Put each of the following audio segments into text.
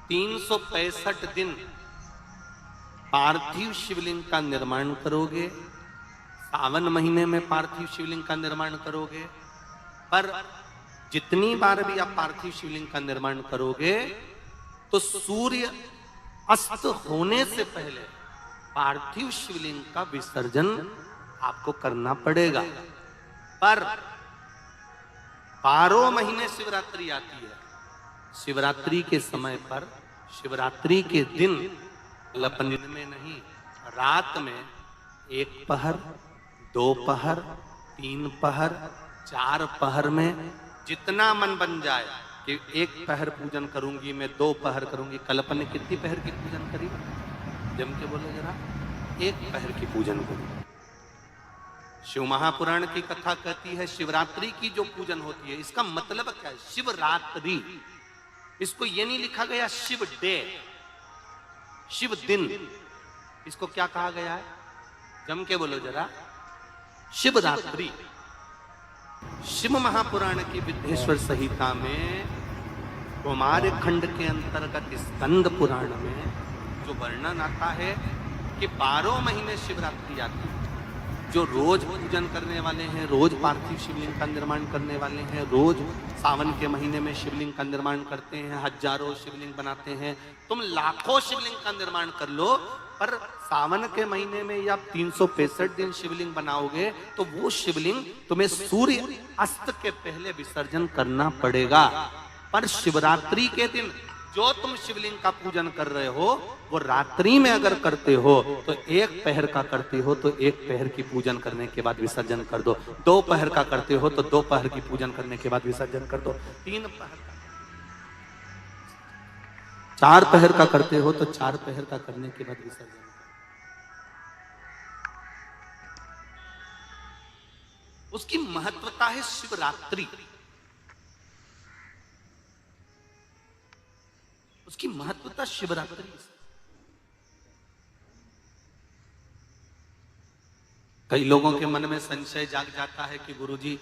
365 दिन पार्थिव शिवलिंग का निर्माण करोगे, सावन महीने में पार्थिव शिवलिंग का निर्माण करोगे, पर जितनी बार भी आप पार्थिव शिवलिंग का निर्माण करोगे तो सूर्य अस्त होने से पहले पार्थिव शिवलिंग का विसर्जन आपको करना पड़ेगा। पर 12 महीने शिवरात्रि आती है। शिवरात्रि के समय पर, शिवरात्रि के दिन लपन में नहीं, रात में 1 पहर, 2 पहर, 3 पहर, 4 पहर में जितना मन बन जाए कि 1 पहर पूजन करूंगी मैं, 2 पहर करूंगी। कल अपन ने कितनी पहर की पूजन करी? जम के बोलो जरा। 1 पहर की पूजन करी। शिव महापुराण की कथा कहती है शिवरात्रि की जो पूजन होती है, इसका मतलब क्या है? शिवरात्रि, इसको ये नहीं लिखा गया शिव डे, शिव दिन, इसको क्या कहा गया है? जम के बोलो जरा। शिवरात्रि। शिव महापुराण की विद्येश्वर संहिता में कुमार खंड के अंतर्गत स्कंद पुराण में जो वर्णन आता है कि 12 महीने शिवरात्रि आती है। जो रोज पूजन करने वाले हैं, रोज पार्थिव शिवलिंग का निर्माण करने वाले हैं, रोज सावन के महीने में शिवलिंग का निर्माण करते हैं, हजारों शिवलिंग बनाते हैं। तुम लाखों शिवलिंग का निर्माण कर लो, पर सावन के महीने में या 365 दिन शिवलिंग बनाओगे तो वो शिवलिंग तुम्हें सूर्य अस्त के पहले विसर्जन करना पड़ेगा। पर शिवरात्रि के दिन जो तुम शिवलिंग का पूजन कर रहे हो, वो रात्रि में अगर करते हो तो 1 पहर का करते हो तो 1 पहर की पूजन करने के बाद विसर्जन कर दो। 2 पहर का करते हो तो 2 पहर की पूजन करने के बाद विसर्जन कर दो। 3 पहर का, 4 पहर का करते हो तो 4 पहर का करने के बाद विसर्जन। उसकी महत्वता है शिवरात्रि, उसकी महत्वता शिवरात्रि। कई लोगों के मन में संशय जाग जाता है कि गुरुजी,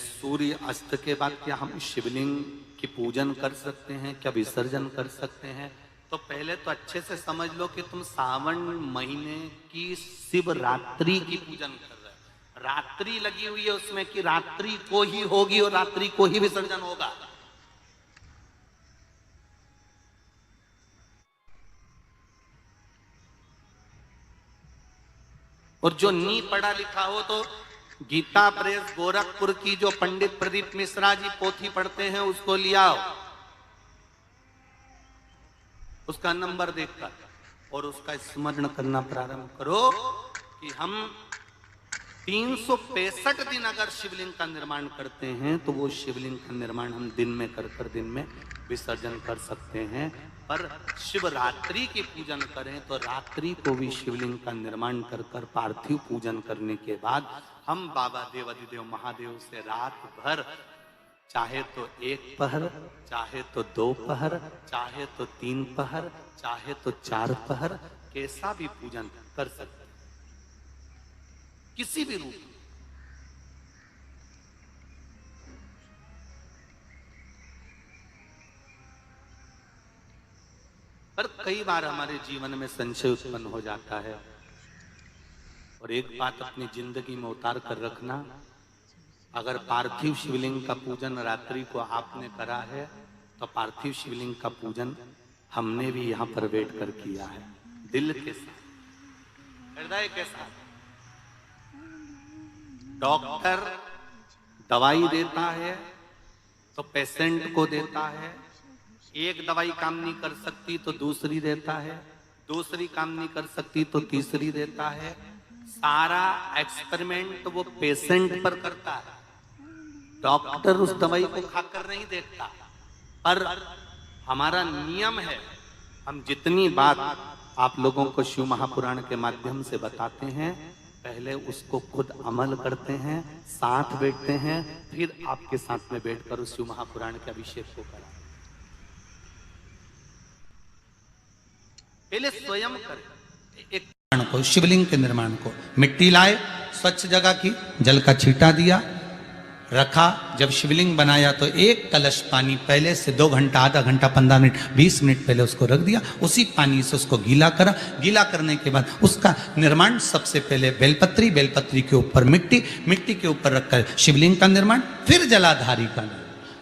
सूर्य अस्त के बाद क्या हम शिवलिंग की पूजन कर सकते हैं, क्या विसर्जन कर सकते हैं? तो पहले तो अच्छे से समझ लो कि तुम सावन महीने की शिवरात्रि की पूजन कर रहे हो। रात्रि लगी हुई है उसमें कि रात्रि को ही होगी और रात्रि को ही विसर्जन होगा। और जो नी पढ़ा लिखा हो तो गीता प्रेस गोरखपुर की जो पंडित प्रदीप मिश्रा जी पोथी पढ़ते हैं उसको लिया, उसका नंबर देखकर, और उसका स्मरण करना प्रारंभ करो कि हम 365 दिन अगर शिवलिंग का निर्माण करते हैं तो वो शिवलिंग का निर्माण हम दिन में कर दिन में विसर्जन कर सकते हैं। पर शिवरात्रि की पूजन करें तो रात्रि को भी शिवलिंग का निर्माण कर पार्थिव पूजन करने के बाद हम बाबा देवाधिदेव महादेव से रात भर, चाहे तो 1 पहर, चाहे तो 2 पहर, चाहे तो 3 पहर, चाहे तो 4 पहर, कैसा भी पूजन कर सकते हैं, किसी भी रूप में। पर कई बार हमारे जीवन में संशय उत्पन्न हो जाता है, और एक बात अपनी जिंदगी में उतार कर रखना, अगर पार्थिव शिवलिंग का पूजन रात्रि को आपने करा है तो पार्थिव शिवलिंग का पूजन हमने भी यहां पर बैठ कर किया है, दिल के साथ, हृदय के साथ। डॉक्टर दवाई देता है तो पेशेंट को देता है, एक दवाई काम नहीं कर सकती तो दूसरी देता है, दूसरी काम नहीं कर सकती तो तीसरी देता है। सारा एक्सपेरिमेंट वो पेशेंट पर करता है, डॉक्टर उस दवाई को खाकर नहीं देखता। पर हमारा नियम है, हम जितनी बात आप लोगों को शिव महापुराण के माध्यम से बताते हैं, पहले उसको खुद अमल करते हैं, साथ बैठते हैं, फिर आपके साथ में बैठकर उस शिव महापुराण के अभिषेक को करा। पहले स्वयं करें। एक को, शिवलिंग के निर्माण को मिट्टी लाए, स्वच्छ जगह की, जल का छींटा दिया, रखा। जब शिवलिंग बनाया तो एक कलश पानी पहले से 2 घंटा, आधा घंटा, 15 मिनट, 20 मिनट पहले उसको रख दिया। उसी पानी से उसको गीला करा। गीला करने के बाद उसका निर्माण, सबसे पहले बेलपत्री, बेलपत्री के ऊपर मिट्टी, मिट्टी के ऊपर रखकर शिवलिंग का निर्माण, फिर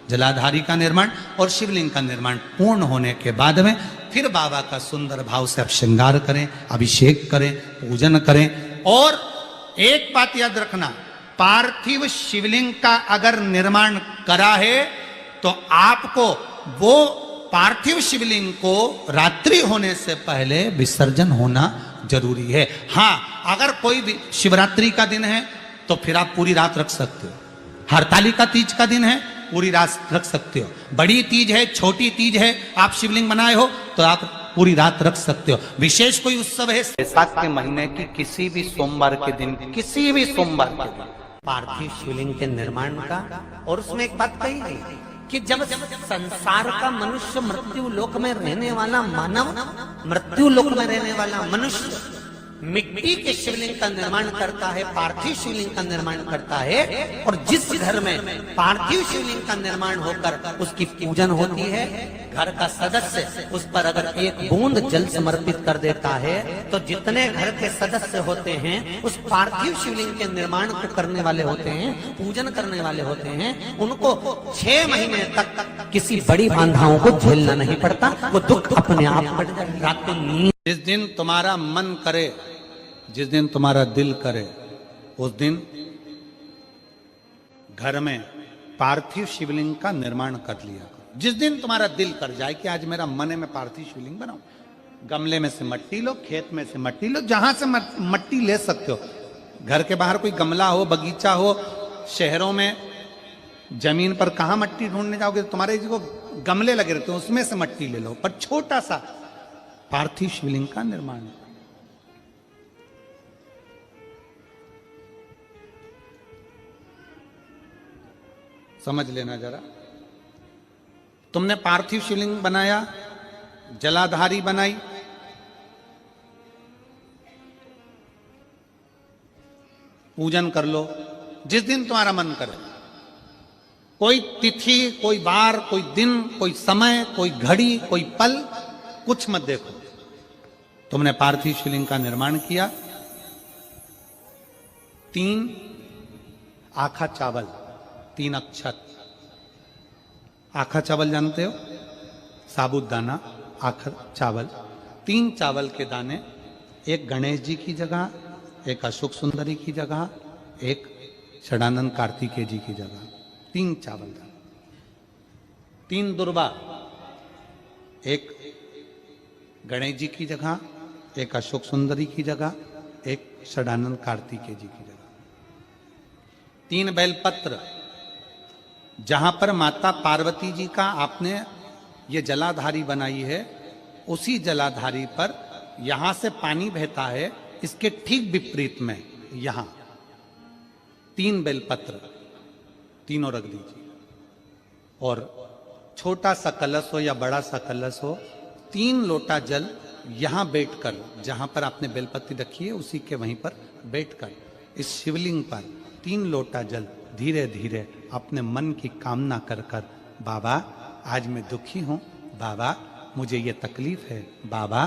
जलाधारी का निर्माण और शिवलिंग का निर्माण पूर्ण होने के बाद में फिर बाबा का सुंदर भाव से अब श्रृंगार करें, अभिषेक करें, पूजन करें। और एक बात याद रखना, पार्थिव शिवलिंग का अगर निर्माण करा है तो आपको वो पार्थिव शिवलिंग को रात्रि होने से पहले विसर्जन होना जरूरी है। हाँ, अगर कोई भी शिवरात्रि का दिन है तो फिर आप पूरी रात रख सकते हो। हरतालिका तीज का दिन है, पूरी रात रख सकते हो। बड़ी तीज है, छोटी तीज है, आप शिवलिंग बनाए हो तो आप पूरी रात रख सकते हो। विशेष कोई उत्सव है, वैशाख के महीने की किसी भी सोमवार के दिन, किसी भी सोमवार के दिन पार्थिव शिवलिंग के निर्माण का। और उसमें एक बात कही गई कि जब संसार का मनुष्य, मृत्यु लोक में रहने वाला मानव, मृत्यु लोक में रहने वाला मनुष्य मिट्टी के शिवलिंग का निर्माण करता है, पार्थिव शिवलिंग का निर्माण करता है, और जिस घर में पार्थिव शिवलिंग का निर्माण होकर उसकी पूजन होती है, घर का सदस्य उस पर अगर एक बूंद जल समर्पित कर देता है तो जितने घर के सदस्य होते हैं उस पार्थिव शिवलिंग के निर्माण को करने वाले होते हैं, पूजन करने वाले होते हैं, उनको 6 महीने तक किसी बड़ी बाधाओं को झेलना नहीं पड़ता। वो दुख अपने आप कट जाए। रात को नींद, जिस दिन तुम्हारा मन करे, जिस दिन तुम्हारा दिल करे, उस दिन घर में पार्थिव शिवलिंग का निर्माण कर लिया करो। जिस दिन तुम्हारा दिल कर जाए कि आज मेरा मन है मैं पार्थिव शिवलिंग बनाऊं, गमले में से मट्टी लो, खेत में से मट्टी लो, जहां से मट्टी ले सकते हो। घर के बाहर कोई गमला हो, बगीचा हो, शहरों में जमीन पर कहां मट्टी ढूंढने जाओगे, तुम्हारे जो गमले लगे रहते हैं उसमें से मट्टी ले लो, पर छोटा सा पार्थिव शिवलिंग का निर्माण। समझ लेना जरा, तुमने पार्थिव शिवलिंग बनाया, जलाधारी बनाई, पूजन कर लो जिस दिन तुम्हारा मन करे। कोई तिथि, कोई बार, कोई दिन, कोई समय, कोई घड़ी, कोई पल, कुछ मत देखो। तुमने पार्थिव शिवलिंग का निर्माण किया। 3 आखा चावल, 3 अक्षत। आखा चावल जानते हो, साबुदाना, आखा चावल, 3 चावल के दाने, एक गणेश जी की जगह, एक अशोक सुंदरी की जगह, एक षडानंद कार्तिकेय जी की जगह, 3 चावल दाने। 3 दुर्वा, एक गणेश जी की जगह, एक अशोक सुंदरी की जगह, एक षडानंद कार्तिकेय जी की जगह। 3 बेलपत्र, जहां पर माता पार्वती जी का आपने ये जलाधारी बनाई है, उसी जलाधारी पर यहां से पानी बहता है, इसके ठीक विपरीत में यहां 3 बेलपत्र, तीनों रख दीजिए। और छोटा सा कलश हो या बड़ा सा कलश हो, 3 लोटा जल यहां बैठकर, जहां पर आपने बेलपत्ती रखी है उसी के वहीं पर बैठकर इस शिवलिंग पर 3 लोटा जल धीरे धीरे अपने मन की कामना कर कर, बाबा आज मैं दुखी हूं, बाबा मुझे ये तकलीफ है, बाबा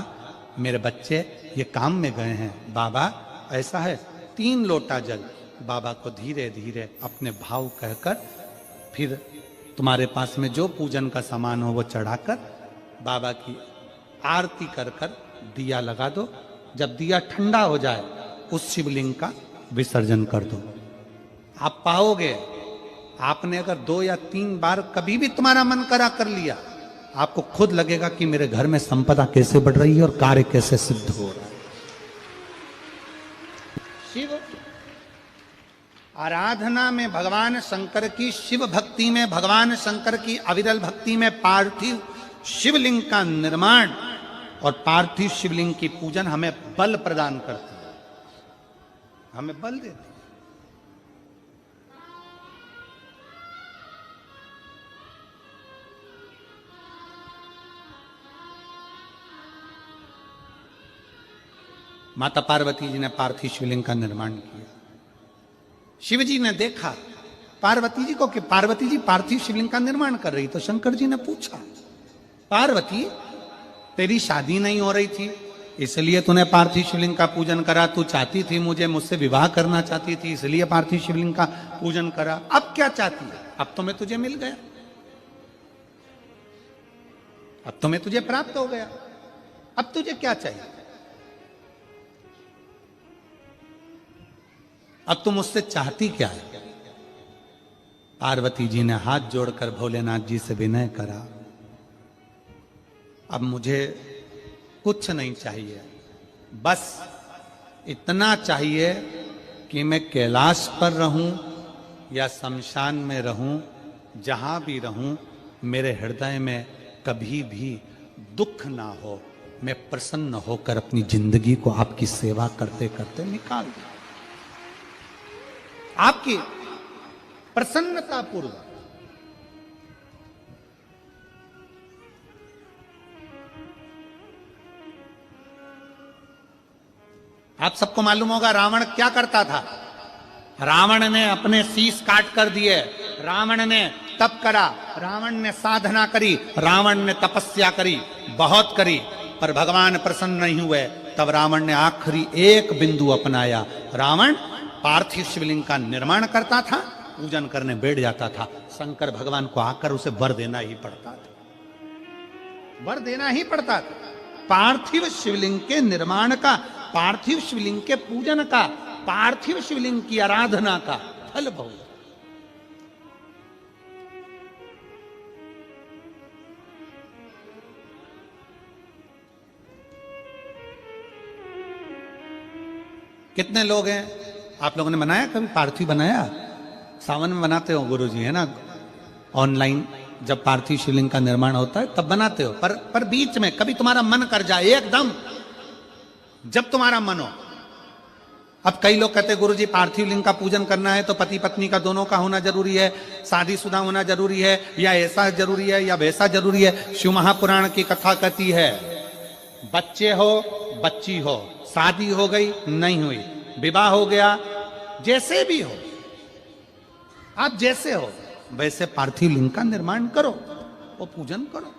मेरे बच्चे ये काम में गए हैं, बाबा ऐसा है। 3 लोटा जल बाबा को धीरे धीरे अपने भाव कहकर, फिर तुम्हारे पास में जो पूजन का सामान हो वो चढ़ाकर बाबा की आरती कर कर दिया लगा दो। जब दिया ठंडा हो जाए उस शिवलिंग का विसर्जन कर दो। आप पाओगे, आपने अगर 2 या 3 बार कभी भी तुम्हारा मन करा कर लिया, आपको खुद लगेगा कि मेरे घर में संपदा कैसे बढ़ रही है और कार्य कैसे सिद्ध हो रहा है। शिव आराधना में भगवान शंकर की, शिव भक्ति में भगवान शंकर की अविरल भक्ति में पार्थिव शिवलिंग का निर्माण और पार्थिव शिवलिंग की पूजन हमें बल प्रदान करती है, हमें बल देती है। माता पार्वती जी ने पार्थिव शिवलिंग का निर्माण किया। शिव जी ने देखा पार्वती जी को कि पार्वती जी पार्थिव शिवलिंग का निर्माण कर रही। तो शंकर जी ने पूछा, पार्वती तेरी शादी नहीं हो रही थी इसलिए तूने पार्थिव शिवलिंग का पूजन करा, तू चाहती थी मुझसे विवाह करना चाहती थी इसलिए पार्थिव शिवलिंग का पूजन करा, अब क्या चाहती है? अब तो मैं तुझे मिल गया, अब तो मैं तुझे प्राप्त हो गया, अब तुझे क्या चाहिए? अब तुम मुझसे चाहती क्या है? पार्वती जी ने हाथ जोड़कर भोलेनाथ जी से विनय करा, अब मुझे कुछ नहीं चाहिए, बस इतना चाहिए कि मैं कैलाश पर रहूं या शमशान में रहूं, जहां भी रहूं मेरे हृदय में कभी भी दुख ना हो, मैं प्रसन्न होकर अपनी जिंदगी को आपकी सेवा करते करते निकाल दूं, आपकी प्रसन्नता पूर्वक। आप सबको मालूम होगा रावण क्या करता था। रावण ने अपने शीश काट कर दिए, रावण ने तप करा, रावण ने साधना करी, रावण ने तपस्या करी, बहुत करी, पर भगवान प्रसन्न नहीं हुए। तब रावण ने आखिरी एक बिंदु अपनाया। रावण पार्थिव शिवलिंग का निर्माण करता था, पूजन करने बैठ जाता था, शंकर भगवान को आकर उसे वर देना ही पड़ता था, वर देना ही पड़ता था। पार्थिव शिवलिंग के निर्माण का, पार्थिव शिवलिंग के पूजन का, पार्थिव शिवलिंग की आराधना का फल बहुत। कितने लोग हैं, आप लोगों ने बनाया कभी पार्थिव? बनाया? सावन में बनाते हो गुरुजी, है ना, ऑनलाइन जब पार्थिव शिवलिंग का निर्माण होता है तब बनाते हो, पर बीच में कभी तुम्हारा मन कर जाए एकदम, जब तुम्हारा मन हो। अब कई लोग कहते हैं गुरुजी पार्थिव लिंग का पूजन करना है तो पति पत्नी का दोनों का होना जरूरी है, शादीशुदा होना जरूरी है, या ऐसा जरूरी है या वैसा जरूरी है। शिव महापुराण की कथा कहती है बच्चे हो बच्ची हो, शादी हो गई नहीं हुई, विवाह हो गया, जैसे भी हो, आप जैसे हो वैसे पार्थिव लिंग का निर्माण करो, वो पूजन करो।